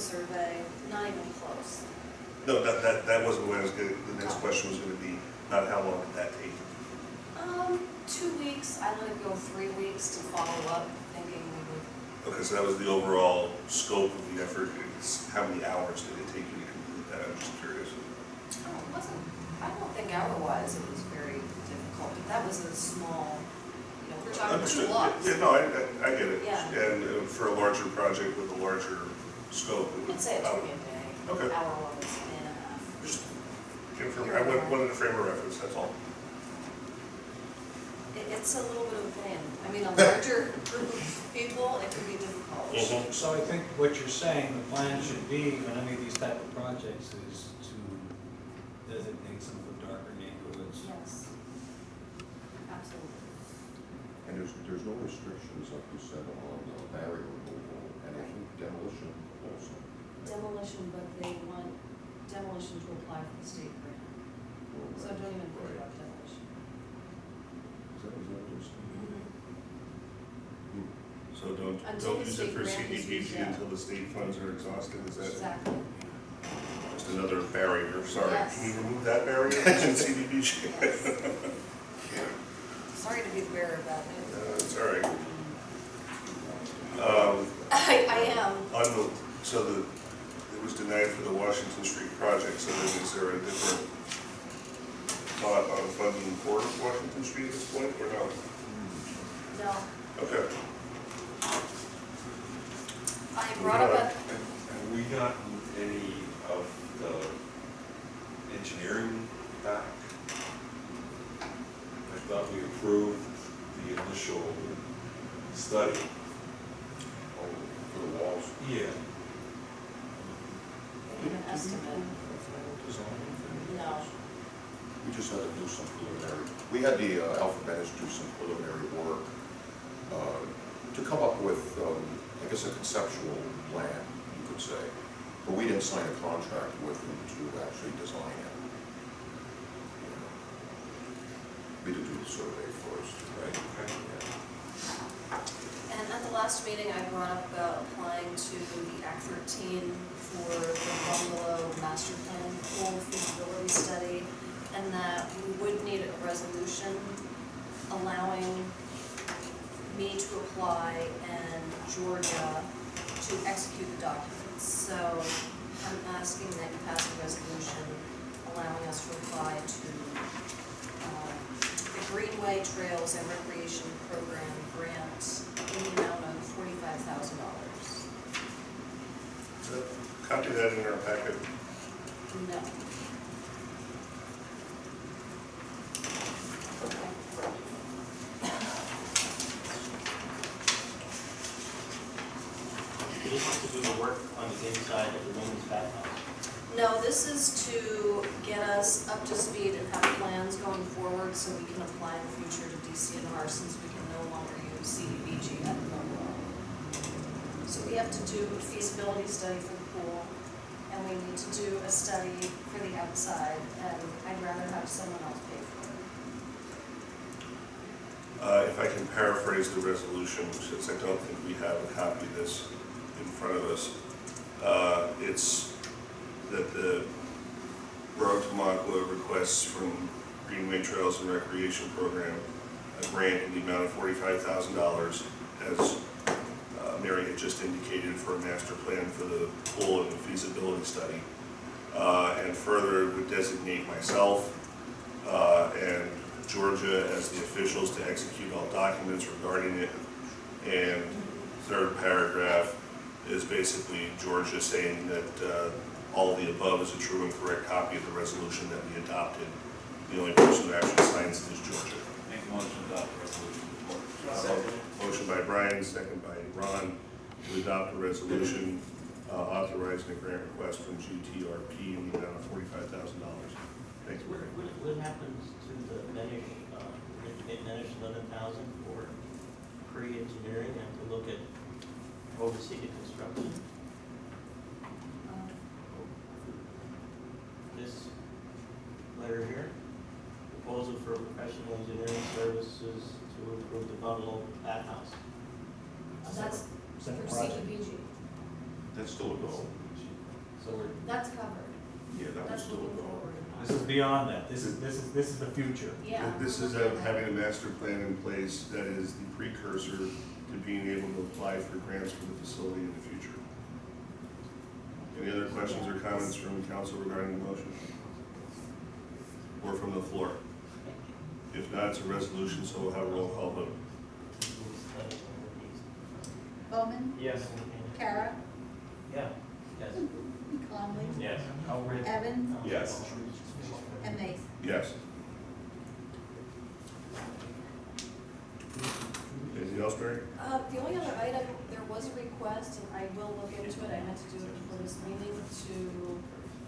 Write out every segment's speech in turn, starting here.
survey, not even close. No, that wasn't what I was going to, the next question was going to be, not how long did that take? 2 weeks, I let it go 3 weeks to follow up, thinking we would. Okay, so that was the overall scope of the effort. How many hours did it take you to complete that? I'm just curious. Oh, it wasn't, I don't think hour-wise it was very difficult, but that was a small, you know, we're talking 2 Understood. lots. Yeah, no, I get it. Yeah. And for a larger project with a larger scope, it would. I'd say it took me a day. Okay. Hour was a day and a half. Just, I wanted to frame a reference, that's all. It's a little bit of a pain. I mean, a larger group of people, it can be difficult. Mhm. So I think what you're saying, the plan should be, on any of these type of projects, is to designate some of the darker neighborhoods. Yes. Absolutely. And there's no restrictions, like you said, on barrier removal, and I think demolition also. Demolition, but they want demolition to apply for the state grant. So don't even think about demolition. Is that what you're saying? So don't Until the use it state for grant is used CDBG up. until the state funds are exhausted, is that Exactly. just another barrier? Sorry, Yes. can you remove that barrier using CDBG? Yes. Sorry to be the bearer of bad news. It's all right. I am. It was denied for the Washington Street project, so then is there a different thought on funding for Washington Street at this point, or no? No. Okay. I brought up a, Have we gotten any of the engineering back? I thought we approved the initial study. For the walls? Yeah. an estimate. No. We just had to do some preliminary, we had the Alphabetics do some preliminary work to come up with, I guess, a conceptual plan, you could say. But we didn't sign a contract with them to actually design it. You know. We did do the survey first. Right, okay. Yeah. And at the last meeting, I brought up about applying to the Act 13 for the bungalow master plan full feasibility study, and that we would need a resolution allowing me to apply and Georgia to execute the documents. So I'm asking that you pass a resolution allowing us to apply to the Greenway Trails and Recreation Program grant in the amount of $45,000. So copy that in our packet. No. You just have to do the work on the inside of the women's bathhouse. No, this is to get us up to speed and have plans going forward so we can apply in the future to DCNR since we can no longer use CDBG at the bungalow. So we have to do a feasibility study for the pool, and we need to do a study for the outside, and I'd rather have someone else pay for it. If I can paraphrase the resolution, since I don't think we have a copy of this in front of us, it's that the Borough of Tamaqua requests from Greenway Trails and Recreation Program a grant in the amount of $45,000, as Mary had just indicated, for a master plan for the pool and the feasibility study. And further, it would designate myself and Georgia as the officials to execute all documents regarding it. And third paragraph is basically Georgia saying that all of the above is a true and correct copy of the resolution that we adopted. The only person who actually signs it is Georgia. Make a motion to adopt the resolution. Motion by Brian, second by Ron, to adopt a resolution authorizing a grant request from GTRP in the amount of $45,000. Thank you, Mary. What happens to the Menish, Menish 11,000 for pre-engineering and to look at oversee the construction? This letter here, proposal for professional engineering services to improve the bungalow bathhouse. That's for Separate project. CDBG. That's still a goal. So we're, That's covered, Yeah, that was that's still looking going. forward. this is beyond that, this is the future. Yeah. This is we're looking at having a master plan in place that is the precursor to being able to apply for grants for the facility in the future. Any other questions or comments from council regarding the motion? Or from the floor? If not, it's a resolution, so we'll have a roll call vote. Bowman, Yes. Kara, Yeah. Yes. Conley, Yes. Evans, Yes. and Mason. Yes. Anything else, Mary? The only other item, there was a request, and I will look into it, I meant to do it before this meeting, to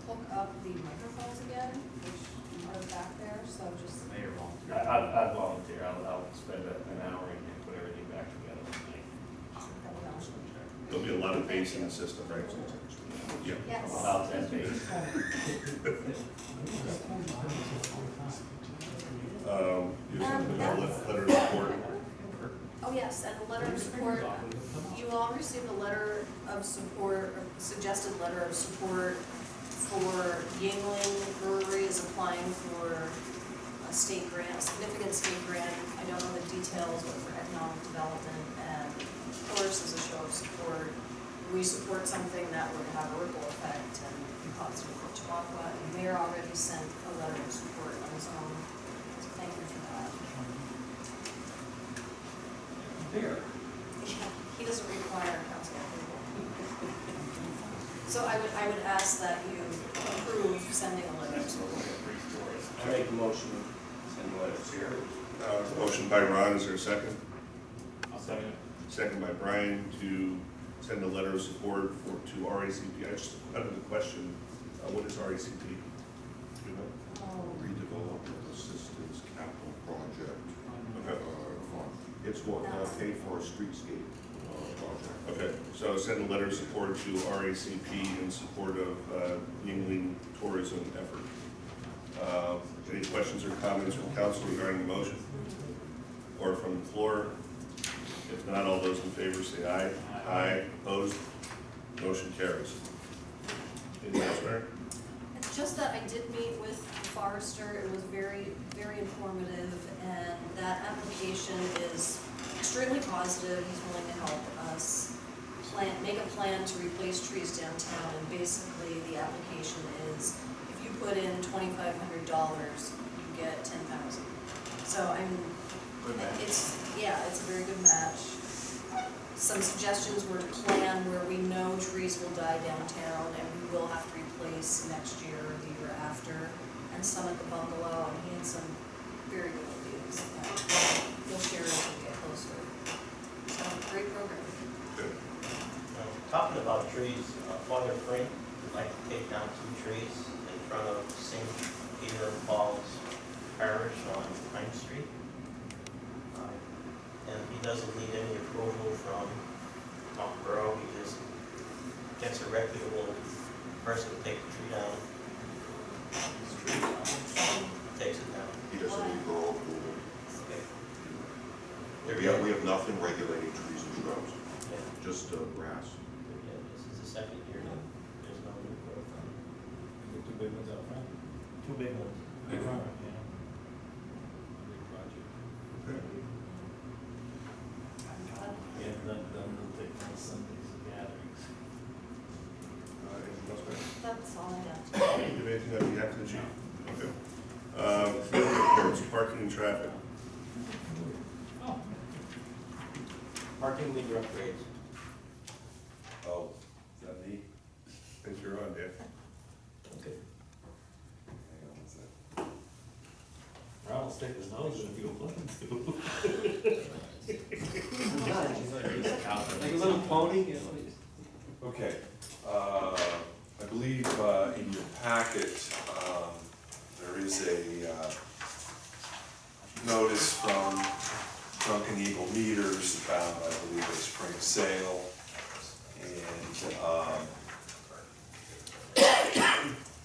hook up the microphones again, which are back there, so just, Mayor volunteer. I'd volunteer, I'll spend an hour and put everything back together. There'll be a lot of bass in the system, right? Yeah. yes. About 10 days. You have a letter of support. Oh, yes, and a letter of support, you all received a letter of support, or suggested letter of support for Yingling Brewery is applying for a state grant, a significant state grant. I don't know the details, but for economic development, and of course, as a show of support, we support something that would have a ripple effect and be positive for Tamaqua, and the mayor already sent a letter of support on his own, so thank you for that. There. He doesn't require council approval. So I would ask that you approve sending a letter of support. I make a motion, send letters here. Motion by Ron, is there a second? I'll second it. Second by Brian to send a letter of support to RACP. I just had a question, what is RACP? Do you know? Redevelopment Assistance Capital Project. Okay. Fund. It's what, paid for a streetscape project. Okay, so send a letter of support to RACP in support of Yingling tourism effort. Any questions or comments from council regarding the motion? Or from the floor? If not, all those in favor say aye. Aye. Opposed? Motion carries. Anything else, Mayor? It's just that I did meet with Forrester, it was very, very informative, and that application is extremely positive, he's willing to help us make a plan to replace trees downtown, and basically the application is, if you put in $2,500, you get $10,000. So it's a very good match. Some suggestions were to plan where we know trees will die downtown and we will have to replace next year or the year after, and some at the bungalow, and he had some very good ideas that he'll share as we get closer. So, great program. Good. Talking about trees, Father Frank would like to take down 2 trees in front of St. Peter and Paul's Parish on Pine Street. And he doesn't need any approval from Tom Borough, he just gets a reputable person to take the tree down. Takes it down. He doesn't need borough approval. Okay. We have nothing regulating trees and shrubs, Yeah, just grass. yeah, this is the second year that there's no new growth on it. The 2 big ones out front. 2 big ones. Big front, yeah. Big project. Yeah, then we'll take on Sundays and gatherings. Anything else, Mayor? That's all I got. Do you have anything on behalf of the chief? Okay. Field reports, parking and traffic. Parking meter upgrades. Oh, is that me? I think you're on, Dan. Okay. Ron will stick his nose in if you don't let him to. Like a little pony. Okay, I believe in your packet, there is a notice from Drunken Eagle Meters about, I believe, a spring sale. And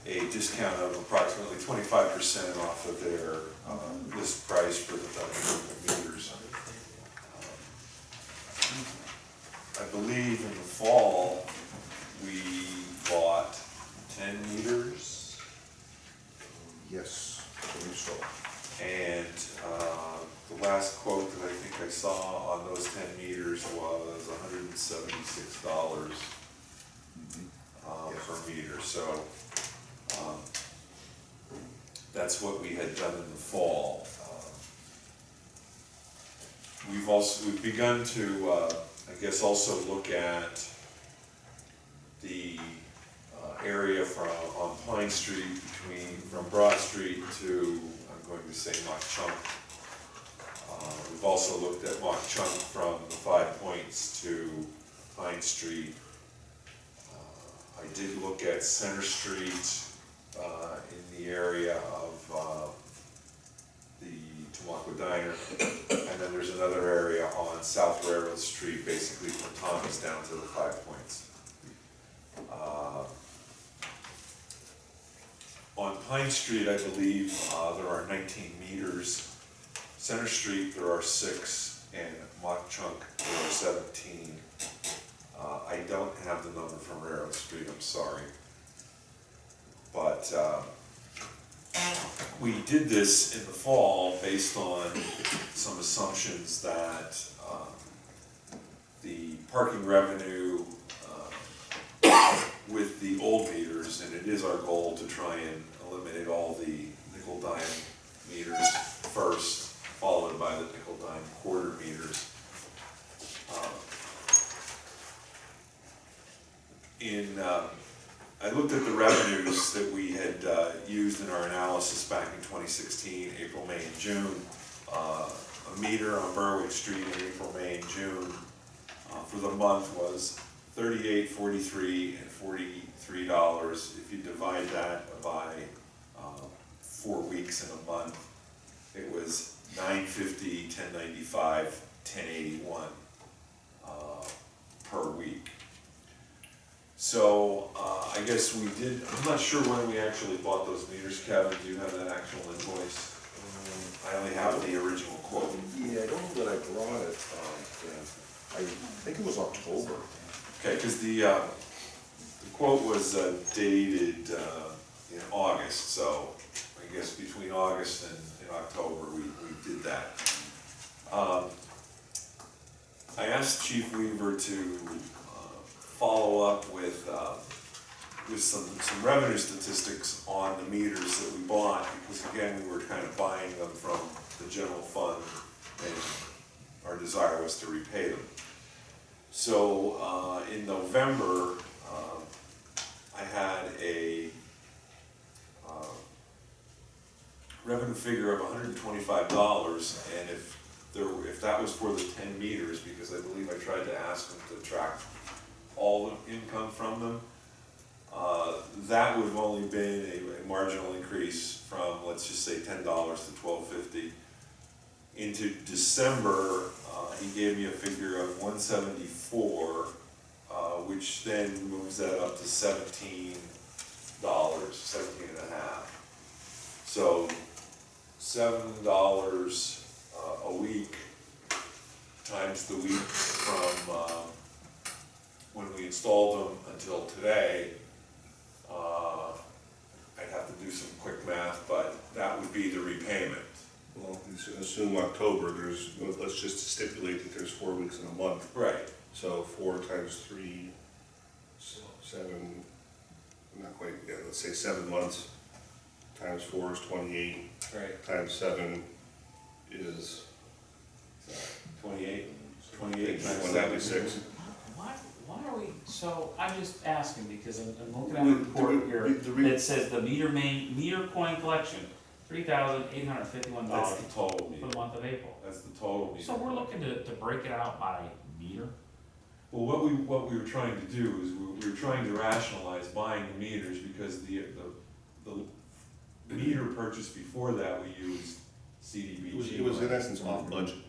a discount of approximately 25% off of their list price for the Duncan Eagle meters. I believe in the fall, we bought 10 meters. Yes, I believe so. And the last quote that I think I saw on those 10 meters was $176 per meter. So that's what we had done in the fall. We've begun to, I guess, also look at the area on Pine Street from Broad Street to, I'm going to say, Mock Chunk. We've also looked at Mock Chunk from the 5 Points to Pine Street. I did look at Center Street in the area of the Tamaqua Diner, and then there's another area on South Railroad Street, basically from Thomas down to the 5 Points. On Pine Street, I believe there are 19 meters. Center Street, there are 6, and Mock Chunk, there are 17. I don't have the number from Railroad Street, I'm sorry. But we did this in the fall based on some assumptions that the parking revenue with the old meters, and it is our goal to try and eliminate all the nickel dime meters first, followed by the nickel dime quarter meters. I looked at the revenues that we had used in our analysis back in 2016, April, May, and June. A meter on Berwick Street in April, May, and June for the month was $38, $43, and $43. If you divide that by 4 weeks in a month, it was $9.50, $10.95, $10.81 per week. So I guess we did, I'm not sure when we actually bought those meters, Kevin, do you have that actual invoice? I only have the original quote. Yeah, I don't know that I brought it, I think it was October. Okay, because the quote was dated in August, so I guess between August and October we did that. I asked Chief Weaver to follow up with some revenue statistics on the meters that we bought, because again, we were kind of buying them from the general fund, and our desire was to repay them. So in November, I had a revenue figure of $125, and if that was for the 10 meters, because I believe I tried to ask them to track all the income from them, that would have only been a marginal increase from, let's just say, $10 to $12.50. Into December, he gave me a figure of $174, which then moves that up to $17, 17 and a half. So $7 a week times the week from when we installed them until today. I'd have to do some quick math, but that would be the repayment. Well, assume October, let's just stipulate that there's 4 weeks in a month. Right. So 4 times 3, 7, not quite, yeah, let's say 7 months, times 4 is 28, Right. times 7 is 28 times 7. 196. Why are we, so I'm just asking because I'm looking at a report here that says the meter coin collection, $3,851 That's the total for meter. the month of April. That's the total meter. So we're looking to break it out by meter? Well, what we were trying to do is we were trying to rationalize buying the meters, because the meter purchase before that we used CDBG. It was in money. essence off budget.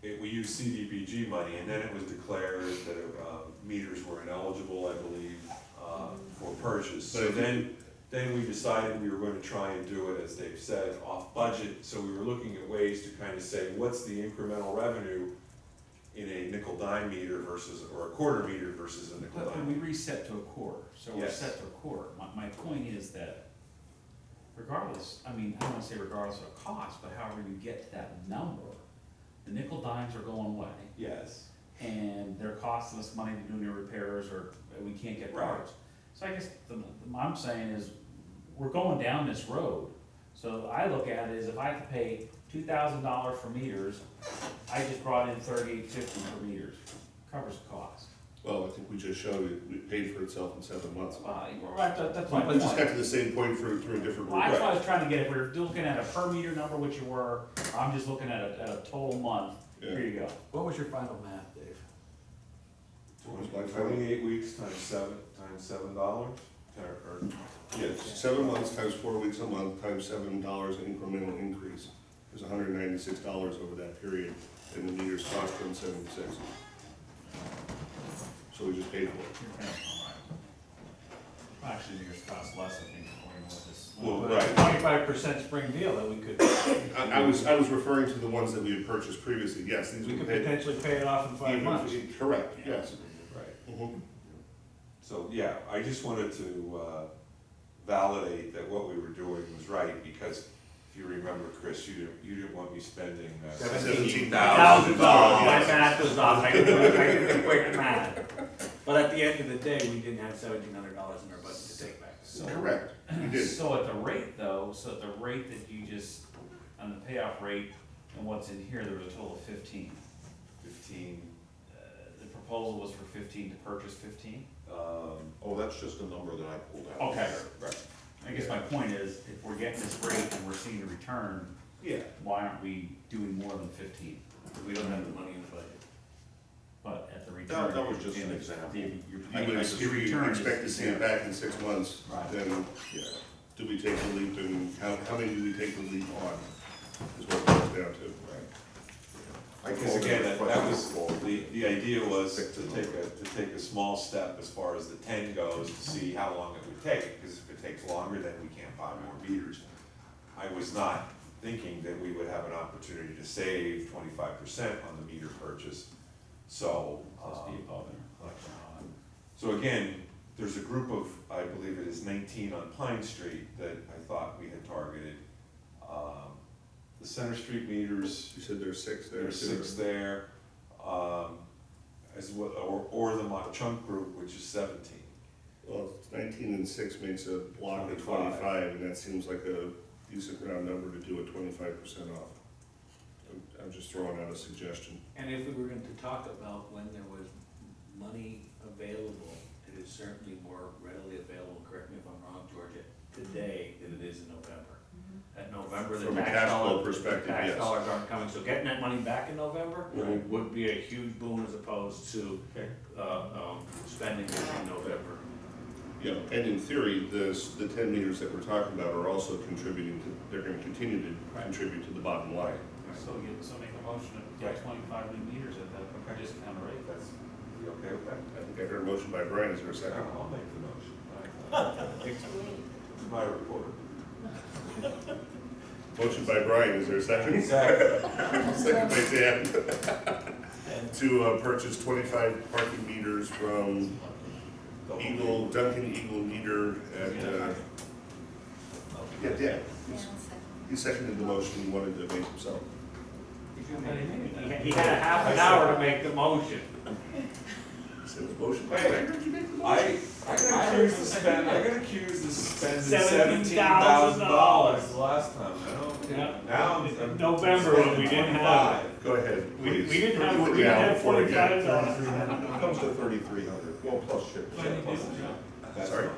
We used CDBG money, and then it was declared that meters were ineligible, I believe, for purchase. So then we decided we were going to try and do it, as Dave said, off budget. So we were looking at ways to kind of say, what's the incremental revenue in a nickel dime meter versus, or a quarter meter versus a nickel But dime. we reset to a quarter, so we're Yes. set to a quarter. My point is that regardless, I mean, I don't wanna say regardless of cost, but however you get to that number, the nickel dimes are going away, Yes. and they're costing us money to do new repairs, or we can't get Right. parts. So I guess I'm saying is, we're going down this road. So I look at it as if I have to pay $2,000 for meters, I just brought in $38.50 for meters, covers the cost. Well, I think we just showed it paid for itself in 7 months. Well, you're right, that's my We point. just got to the same point through a different Well, route. that's what I was trying to get, if we're looking at a per meter number, which you were, I'm just looking at a total month, here you go. What was your final math, Dave? What was my final? 28 weeks times $7, or, Yes, 7 months times 4 weeks a month times $7 incremental increase is $196 over that period, and the meters cost them 76. So we just paid for it. You're paying all right. Well, actually, yours cost less, I think, according to what this. Well, But right. 25% spring deal that we could, I was referring to the ones that we had purchased previously, yes, these we were could paid. potentially pay it off in 5 months. Correct, yes. right. Mhm. So, yeah, I just wanted to validate that what we were doing was right, because if you remember, Chris, you didn't want me spending $17,000. $1,000. My math was off, I did the quick math. But at the end of the day, we didn't have $1,700 in our budget to take back. So- Correct, we did. So at the rate though, so at the rate that you just, on the payoff rate and what's in here, there was a total of 15. 15, The proposal was for 15 to purchase 15? Oh, that's just a number that I pulled out. Okay. right, I guess my point is, if we're getting this rate and we're seeing a return, yeah. why aren't we doing more than 15? Because we don't have the money in the budget. But at the return. That was just an example. Your If you return expect to is see it back in 6 months, Right. then, yeah, do we take the leap, and how many do we take the leap on, is what it comes down to. I Because called again, it a that was, question. the idea was to take a small step as far as the 10 goes, to see how long it would take, because if it takes longer, then we can't buy more meters. I was not thinking that we would have an opportunity to save 25% on the meter purchase, so. Plus the above and collection on. So again, there's a group of, I believe it is 19 on Pine Street that I thought we had targeted. The Center Street meters, You said there's 6 there, too. there's 6 there, as well, or the Mach Chunk group, which is 17. Well, 19 and 6 makes a block of 25. 25, and that seems like a decent round number to do a 25% off. I'm just throwing out a suggestion. And if we were going to talk about when there was money available, it is certainly more readily available, correct me if I'm wrong, Georgia, today than it is in November. At November, the From a tax cash flow dollars, perspective, tax yes. dollars aren't coming, so getting that money back in November Right. would be a huge boon as opposed to, Okay. spending it in November. Yeah, and in theory, the 10 meters that we're talking about are also contributing to, they're gonna continue to contribute to the bottom line. So make a motion to Right. get 25 new meters at that discount rate. That's, you okay with that? I think I heard a motion by Brian, is there a second? I'll make the motion. It's my report. Motion by Brian, is there a second? Exactly. Second by Dan. To purchase 25 parking meters from Duncan Eagle Meter at, yeah, Dan. He seconded the motion, he wanted to make himself. He had a half an hour to make the motion. He said it was motion by Hey, Brian. Heard you make the motion? I got accused of spending $17,000 $17,000 last time, I don't, Yeah. now In I'm. November when we didn't have it. Go ahead, We please. didn't have, Put we it didn't down have before we get- $45. It comes to 3,300, well, plus shipping. That's Sorry? fine.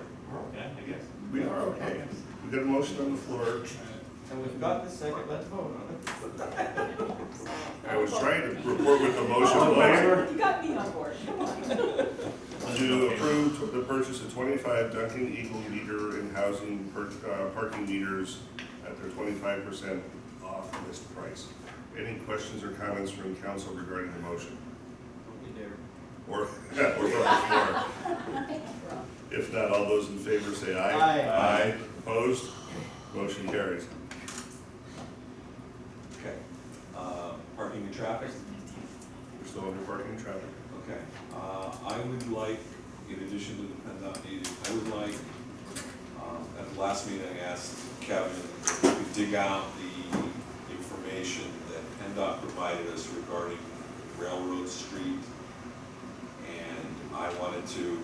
Okay, I guess. We are okay. We got a motion on the floor. And we've got the second, let's vote on it. I was trying to report what the motion All in was. favor? You got me on board, come on. To approve the purchase of 25 Duncan Eagle meter and housing parking meters at their 25% off list price. Any questions or comments from council regarding the motion? We dare. Or from the floor? If not, all those in favor say aye. Aye. Aye. Opposed? Motion carries. Okay, parking and traffic? There's So under parking and traffic. Okay, I would like, in addition to the PennDOT meeting, I would like, at the last meeting, I asked Kevin if we could dig out the information that PennDOT provided us regarding Railroad Street. And I wanted to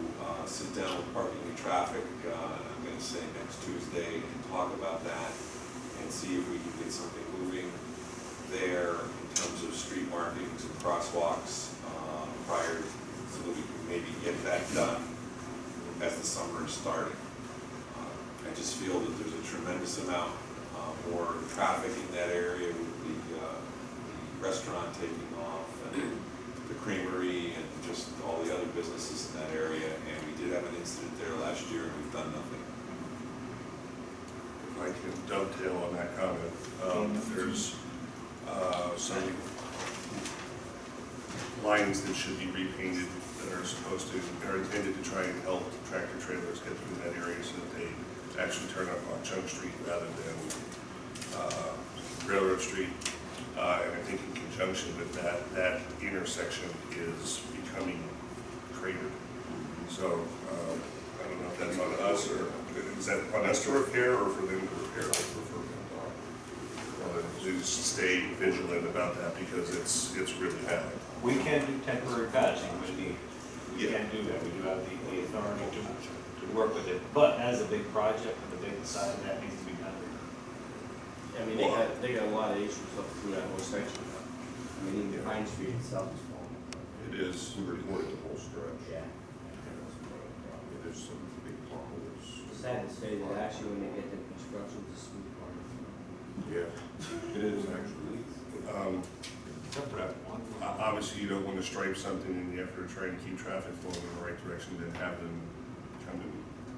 sit down with parking and traffic, I'm gonna say next Tuesday, and talk about that and see if we can get something moving there in terms of street markings and crosswalks prior, so that we can maybe get that done as the summer is starting. I just feel that there's a tremendous amount more traffic in that area with the restaurant taking off and the creamery and just all the other businesses in that area. And we did have an incident there last year and we've done nothing. If I can dovetail on that comment, there's some lines that should be repainted that are supposed to, are intended to try and help tractor trailers get through that area so that they actually turn up on Chunk Street rather than Railroad Street. And I think in conjunction with that, that intersection is becoming cratered. So I don't know if that's on us or is that on us to repair or for them to repair? I prefer to stay vigilant about that because it's really bad. We can do temporary patching when needed. We Yeah. can do that, we do have the authority to work with it, but as a big project, and the big side of that needs to be done. I mean, they got a lot of issues up through that whole section. I mean, even Pine Street itself is falling apart. It is. We reported the whole stretch. Yeah. There's some big potholes. It's sad to say that actually when they get the construction, it's a smooth part. Yeah, it is actually. Except for that one. Obviously, you don't want to stripe something in the effort of trying to keep traffic flowing in the right direction, then have them come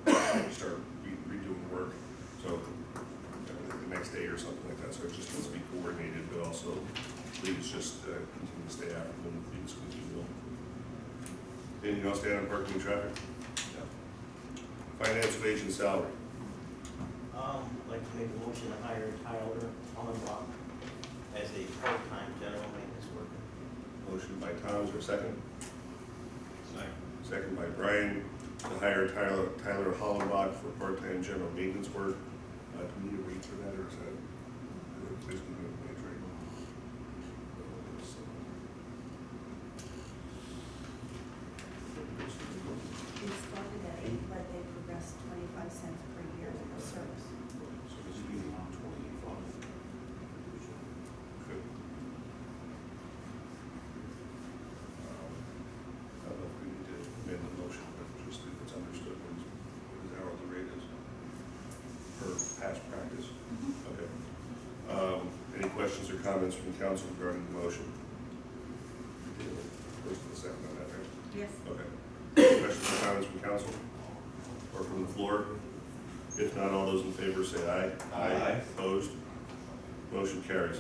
and start redoing work. So the next day or something like that. So it just needs to be coordinated, but also please just continue to stay after them, please, as you will. Anything else down on parking and traffic? No. Finance, wage, and salary. I'd like to make a motion to hire Tyler Hollenbach as a full-time general maintenance worker. Motion by Tom, is there a second? Second by Brian, to hire Tyler Hollenbach for part-time general maintenance work. Do we need a rate for that, or is that basically the wage rate? It started at 8, but they progressed 25 cents per year for service. So this would be around 25. Good. I don't know if we need to amend the motion, but just if it's understood what his hourly rate is per past practice. Okay. Any questions or comments from council regarding the motion? First and second on that, right? Yes. Okay. Any questions or comments from council or from the floor? If not, all those in favor say aye. Aye. Opposed? Motion carries.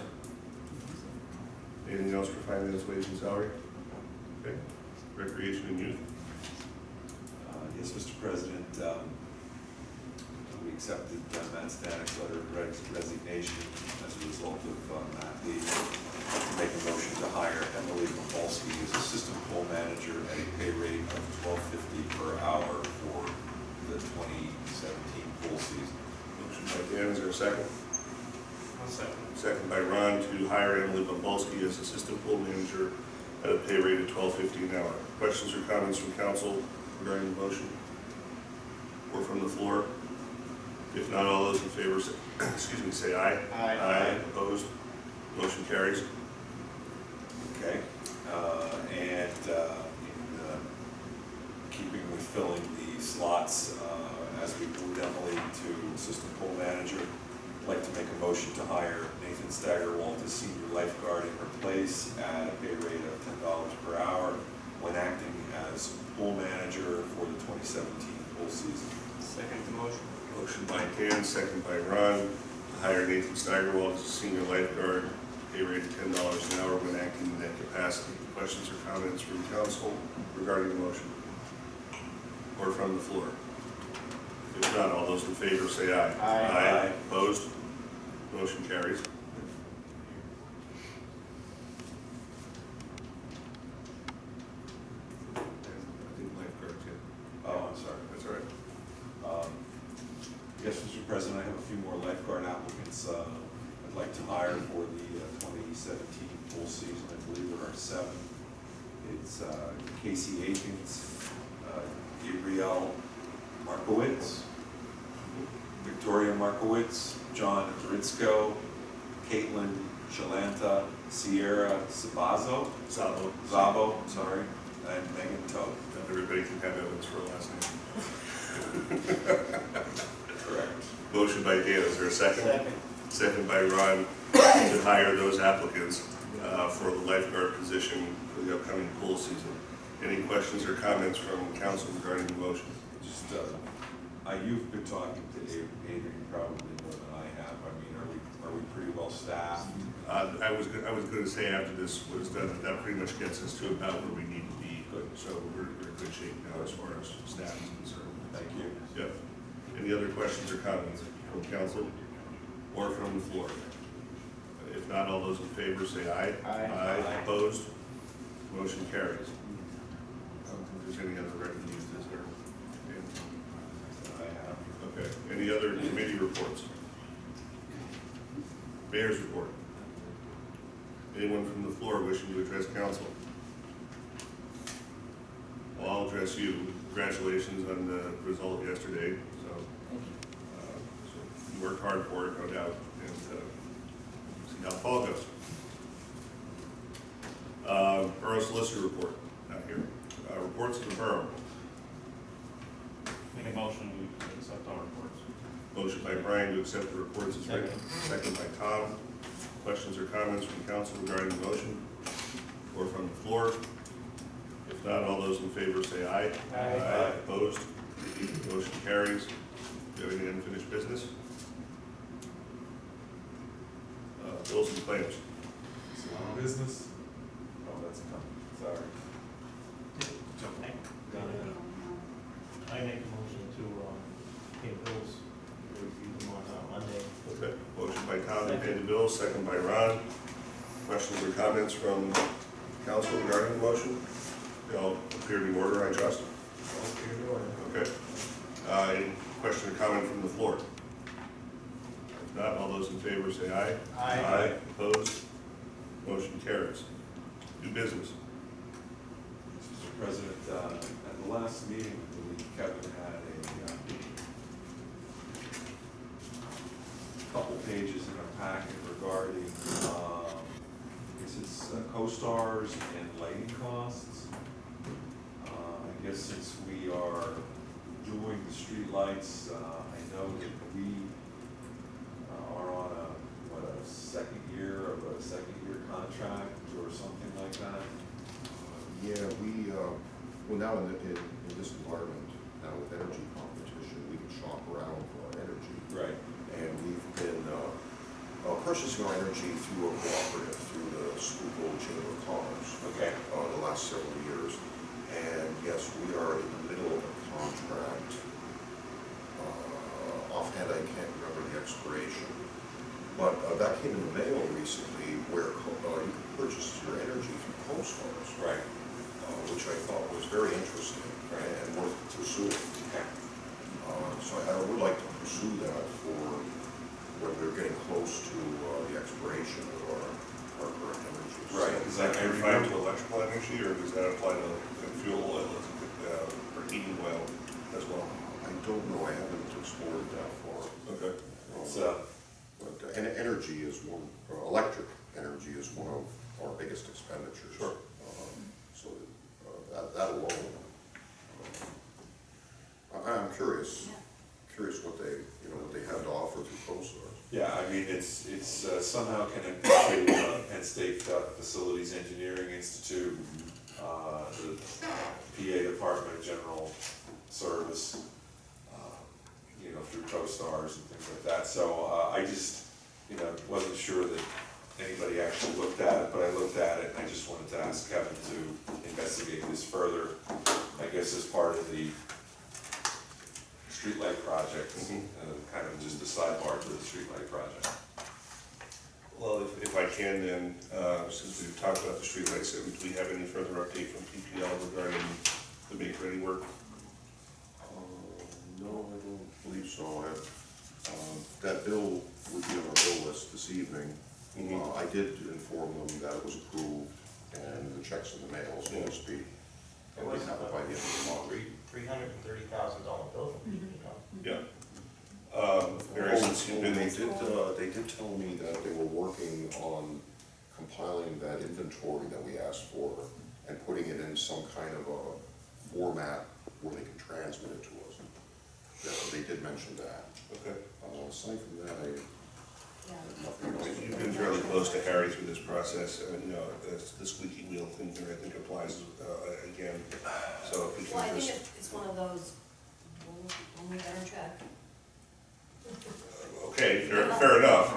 Anything else for finance, wage, and salary? Okay. Recreation and youth? Yes, Mr. President, we accepted Matt Stanik's letter of resignation as a result of Matt leaving. I'd like to make a motion to hire Emily Mapolsky as assistant pool manager at a pay rate of $12.50 per hour for the 2017 pool season. Motion by Dan, is there a second? One second. Second by Ron to hire Emily Bumbolsky as assistant pool manager at a pay rate of $12.50 an hour. Questions or comments from council regarding the motion? Or from the floor? If not, all those in favor say, say aye. Aye. Aye. Opposed? Motion carries. Okay, and in keeping with filling the slots as we move Emily to assistant pool manager, I'd like to make a motion to hire Nathan Staggerwalt as senior lifeguard in her place at a pay rate of $10 per hour when acting as pool manager for the 2017 pool season. Second the motion. Motion by Dan, second by Ron, to hire Nathan Steigerwald as a senior lifeguard, pay rate of $10 an hour when acting in that capacity. Questions or comments from council regarding the motion? Or from the floor? If not, all those in favor say aye. Aye. Opposed? Motion carries. President, I have a few more lifeguard applicants I'd like to hire for the 2017 pool season. I believe there are 7. It's Casey Akins, Gabrielle Markowitz, Victoria Markowitz, John Ritzko, Caitlin Shalanta, Sierra Zabo, sorry, and Megan Toth. Everybody can have Evans for a last name. Correct. Motion by Dan, is there a second? Second. Second by Ron to hire those applicants for the lifeguard position for the upcoming pool season. Any questions or comments from council regarding the motion? Just, you've been talking to Adrian probably more than I have. I mean, are we pretty well staffed? I was going to say after this was done, that pretty much gets us to about where we need to be. Good. So we're in good shape now as far as staff is concerned. Thank you. Yep. Any other questions or comments from council or from the floor? If not, all those in favor say aye. Aye. Opposed? Motion carries. I don't think there's any other revenues, is there? I have. Okay. Any other committee reports? Mayor's report. Anyone from the floor wishing to address council? Well, I'll address you. Congratulations on the result yesterday. So you worked hard for it, no doubt, and see how the fall goes. Borough Solicitor report, not here. Reports of the borough. Make a motion, we accept all reports. Motion by Brian to accept the reports as written. Second by Tom. Questions or comments from council regarding the motion or from the floor? If not, all those in favor say aye. Aye. Opposed? Motion carries. Do you have any unfinished business? Bills and claims. Business? Oh, that's coming, sorry. I make a motion to pay bills, review them on Monday. Okay. Motion by Tom to pay the bills, second by Ron. Questions or comments from council regarding the motion? They all appear to be in order, I trust. Okay. Any question or comment from the floor? If not, all those in favor say aye. Aye. Opposed? Motion carries. New business. Mr. President, at the last meeting, I believe Kevin had a couple pages in our packet regarding, I guess it's co-stars and lighting costs. I guess since we are doing the street lights, I know that we are on a second year contract or something like that. Yeah, well, now in this environment, now with energy competition, we can shop around for our energy. Right. And we've been purchasing our energy through a cooperative, through the Schuylkill Chamber of Commerce. Okay. The last several years. And yes, we are in the middle of a contract. Offhand, I can't remember the expiration. But that came in the mail recently where you can purchase your energy through co-stars. Right. Which I thought was very interesting and worth pursuing. So I would like to pursue that for when we're getting close to the expiration of our current energy. Right. Is that confined to electrical energy, or does that apply to fuel oil or heating oil as well? I don't know, I haven't explored that far. Okay. But energy is one, electric energy is one of our biggest expenditures. Sure. So that alone, I'm curious what they have to offer through co-stars. Yeah, I mean, it's somehow connected to Penn State Facilities Engineering Institute, the PA Department of General Service, through co-stars and things like that. So I just, wasn't sure that anybody actually looked at it, but I looked at it and I just wanted to ask Kevin to investigate this further, I guess as part of the streetlight project, kind of just a sidebar to the streetlight project. Well, if I can then, since we've talked about the streetlights, do we have any further update from PPL regarding the make-ready work? No, I don't believe so. that bill would be on our bill list this evening. Mhm. I did inform them that it was approved and the check's in the mail, so to speak. It And we was have it by the end of the month. $330,000 bill, you know. Yeah. Mary, since you've And been, they did tell me that they were working on compiling that inventory that we asked for and putting it in some kind of a format where they can transmit it to us. Yeah, they did mention that. okay. Aside from that, I Yeah. have nothing else. You've been fairly close to Harry through this process, and, you know, the squeaky wheel thing here, I think applies, again. So if we Well, I can think just, it's one of those, when we better check. okay, fair enough.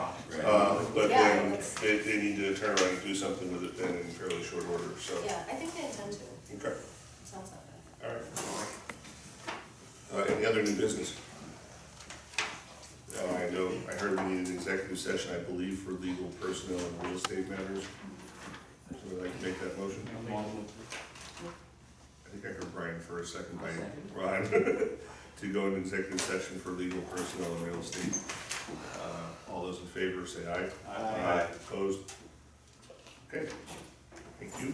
But Yeah, then that's- they need to turn around and do something with it then in fairly short order, so. Yeah, I think they intend to, Okay, it sounds that way. all right. Any other new business? I know, I heard we needed an executive session, I believe, for legal, personnel, and real estate matters. So I'd like to make that motion. I think I heard Brian for a second by Ron, to go into executive session for legal, personnel, and real estate. All those in favor say aye. Aye. Opposed? Okay, thank you.